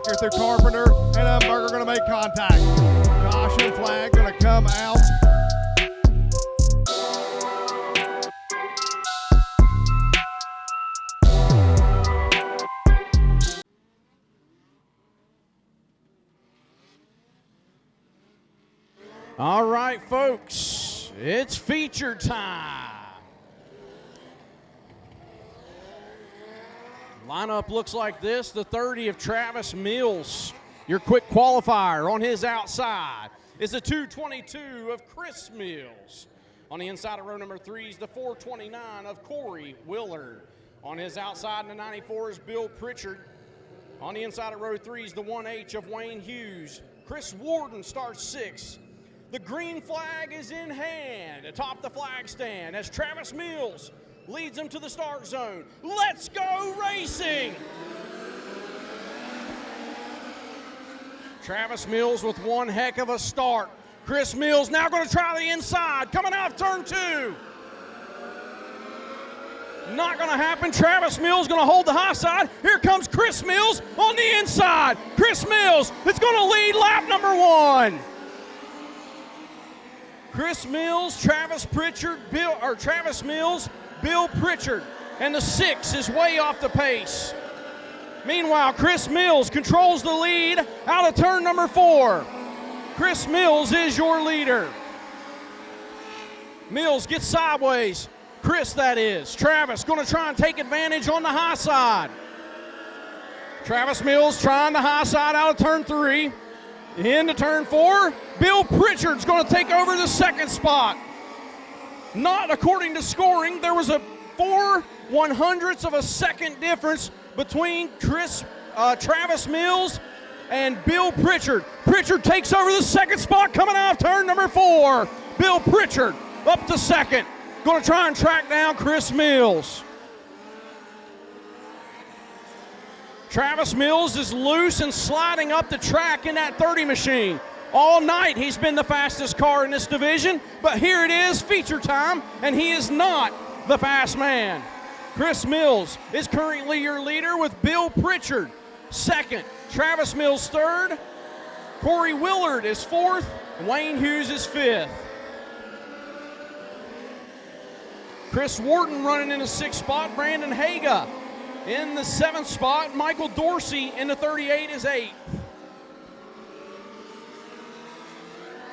Factor through Carpenter, and Dunbar are going to make contact. Caution flag going to come out. All right, folks, it's feature time. Lineup looks like this. The 30 of Travis Mills, your quick qualifier. On his outside is the 222 of Chris Mills. On the inside of row number 3 is the 429 of Corey Willard. On his outside in the 94 is Bill Pritchard. On the inside of row 3 is the 1H of Wayne Hughes. Chris Warden starts 6. The green flag is in hand atop the flag stand as Travis Mills leads them to the start zone. Let's go racing! Travis Mills with one heck of a start. Chris Mills now going to try the inside, coming out of turn 2. Not going to happen. Travis Mills going to hold the high side. Here comes Chris Mills on the inside. Chris Mills is going to lead lap number 1. Chris Mills, Travis Mills, Bill Pritchard, and the 6 is way off the pace. Meanwhile, Chris Mills controls the lead out of turn number 4. Chris Mills is your leader. Mills gets sideways. Chris, that is. Travis going to try and take advantage on the high side. Travis Mills trying the high side out of turn 3. Into turn 4, Bill Pritchard's going to take over the second spot. Not according to scoring. There was a 4/100ths of a second difference between Travis Mills and Bill Pritchard. Pritchard takes over the second spot coming out of turn number 4. Bill Pritchard up to second. Going to try and track down Chris Mills. Travis Mills is loose and sliding up the track in that 30 machine. All night he's been the fastest car in this division, but here it is, feature time, and he is not the fast man. Chris Mills is currently your leader with Bill Pritchard second. Travis Mills third. Corey Willard is fourth. Wayne Hughes is fifth. Chris Warden running in the 6th spot. Brandon Haga in the 7th spot. Michael Dorsey in the 38 is 8th.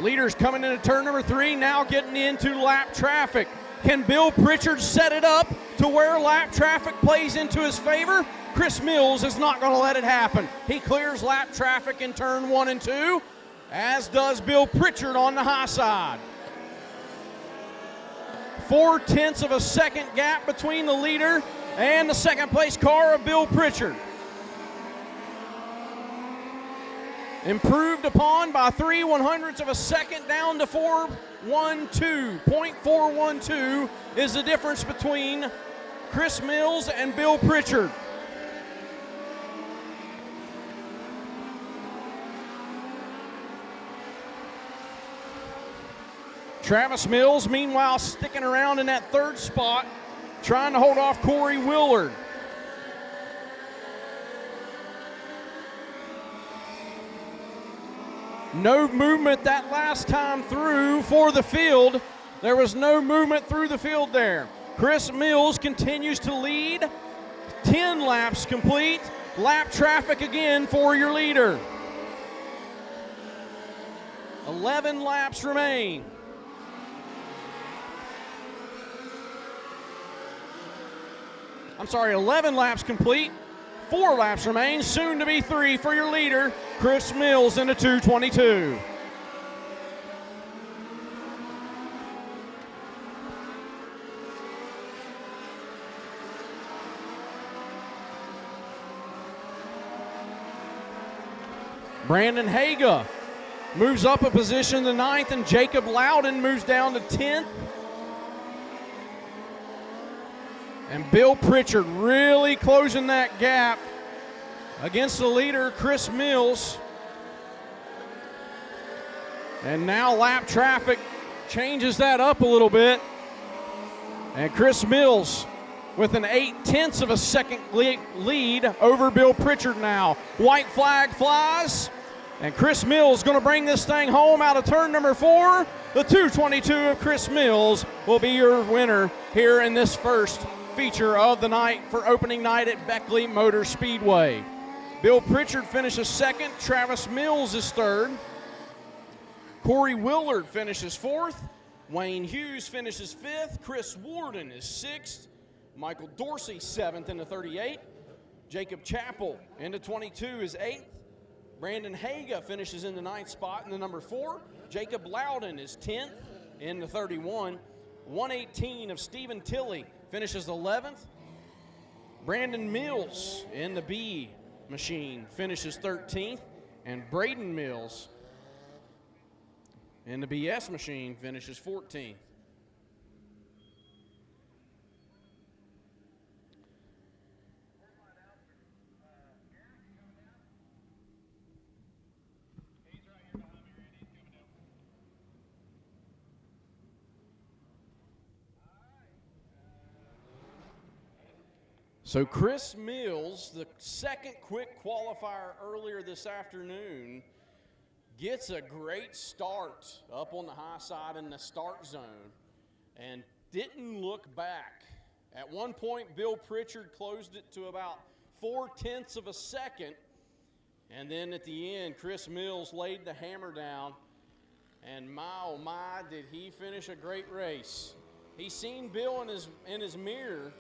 Leaders coming into turn number 3, now getting into lap traffic. Can Bill Pritchard set it up to where lap traffic plays into his favor? Chris Mills is not going to let it happen. He clears lap traffic in turn 1 and 2, as does Bill Pritchard on the high side. 0.4 of a second gap between the leader and the second place car of Bill Pritchard. Improved upon by 3/100ths of a second down to 4.12. 0.412 is the difference between Chris Mills and Bill Pritchard. Travis Mills, meanwhile, sticking around in that 3rd spot, trying to hold off Corey Willard. No movement that last time through for the field. There was no movement through the field there. Chris Mills continues to lead. 10 laps complete. Lap traffic again for your leader. 11 laps remain. I'm sorry, 11 laps complete. 4 laps remain, soon to be 3 for your leader, Chris Mills in the 222. Brandon Haga moves up a position to 9th, and Jacob Loudon moves down to 10th. And Bill Pritchard really closing that gap against the leader, Chris Mills. And now lap traffic changes that up a little bit. And Chris Mills with an 8/10 of a second lead over Bill Pritchard now. White flag flies, and Chris Mills going to bring this thing home out of turn number 4. The 222 of Chris Mills will be your winner here in this first feature of the night for opening night at Beckley Motor Speedway. Bill Pritchard finishes second. Travis Mills is third. Corey Willard finishes 4th. Wayne Hughes finishes 5th. Chris Warden is 6th. Michael Dorsey 7th in the 38. Jacob Chappell in the 22 is 8th. Brandon Haga finishes in the 9th spot in the number 4. Jacob Loudon is 10th in the 31. 118 of Stephen Tilley finishes 11th. Brandon Mills in the B machine finishes 13th. And Braden Mills in the BS machine finishes 14th. So Chris Mills, the second quick qualifier earlier this afternoon, gets a great start up on the high side in the start zone and didn't look back. At one point, Bill Pritchard closed it to about 4/10 of a second, and then at the end, Chris Mills laid the hammer down, and my, oh my, did he finish a great race. He seen Bill in his mirror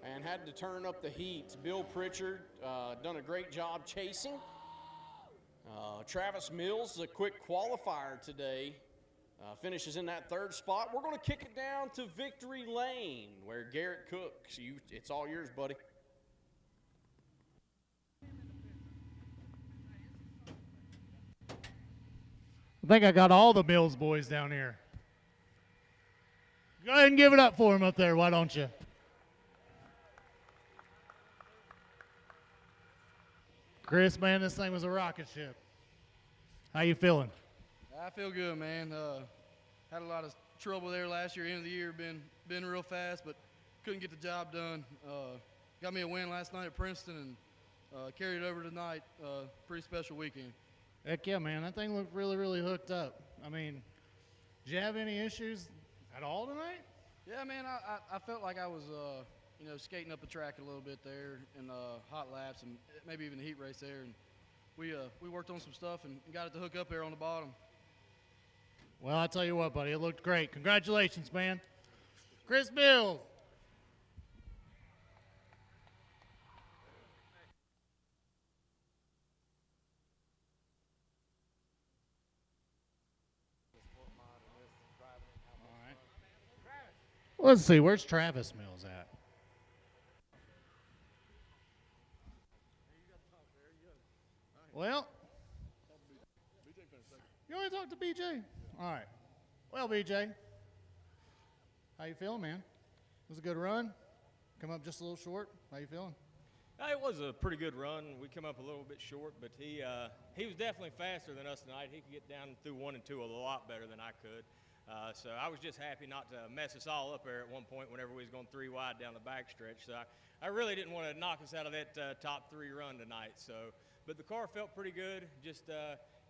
and had to turn up the heat. Bill Pritchard done a great job chasing. Travis Mills, the quick qualifier today, finishes in that 3rd spot. We're going to kick it down to Victory Lane, where Garrett cooks. It's all yours, buddy. I think I got all the Mills boys down here. Go ahead and give it up for them up there, why don't you? Chris, man, this thing was a rocket ship. How you feeling? I feel good, man. Had a lot of trouble there last year. End of the year been real fast, but couldn't get the job done. Got me a win last night at Princeton and carried it over tonight. Pretty special weekend. Heck yeah, man. That thing looked really, really hooked up. I mean, did you have any issues at all tonight? Yeah, man. I felt like I was skating up the track a little bit there in hot laps and maybe even the heat race there. And we worked on some stuff and got it to hook up there on the bottom. Well, I tell you what, buddy, it looked great. Congratulations, man. Chris Mills. All right. Let's see, where's Travis Mills at? Well, you want to talk to BJ? All right. Well, BJ, how you feeling, man? It was a good run. Come up just a little short. How you feeling? It was a pretty good run. We come up a little bit short, but he was definitely faster than us tonight. He could get down through 1 and 2 a lot better than I could. So I was just happy not to mess us all up there at one point whenever we was going 3 wide down the backstretch. So I really didn't want to knock us out of that top 3 run tonight. So, but the car felt pretty good. Just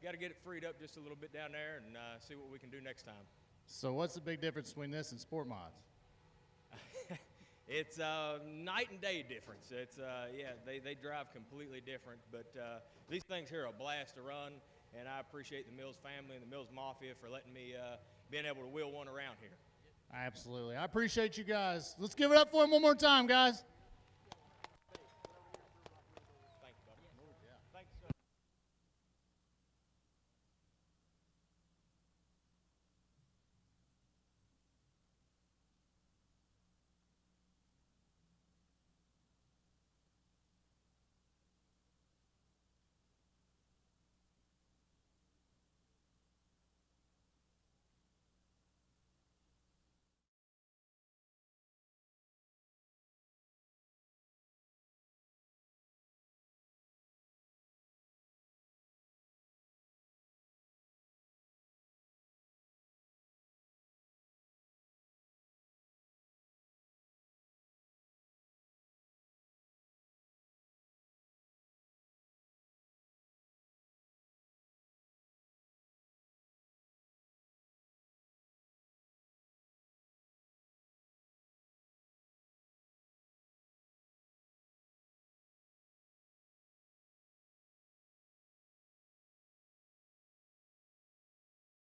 got to get it freed up just a little bit down there and see what we can do next time. So what's the big difference between this and Sport Mods? It's night and day difference. It's they drive completely different, but these things here are a blast to run, and I appreciate the Mills family and the Mills Mafia for letting me being able to wheel one around here. Absolutely. I appreciate you guys. Let's give it up for them one more time, guys.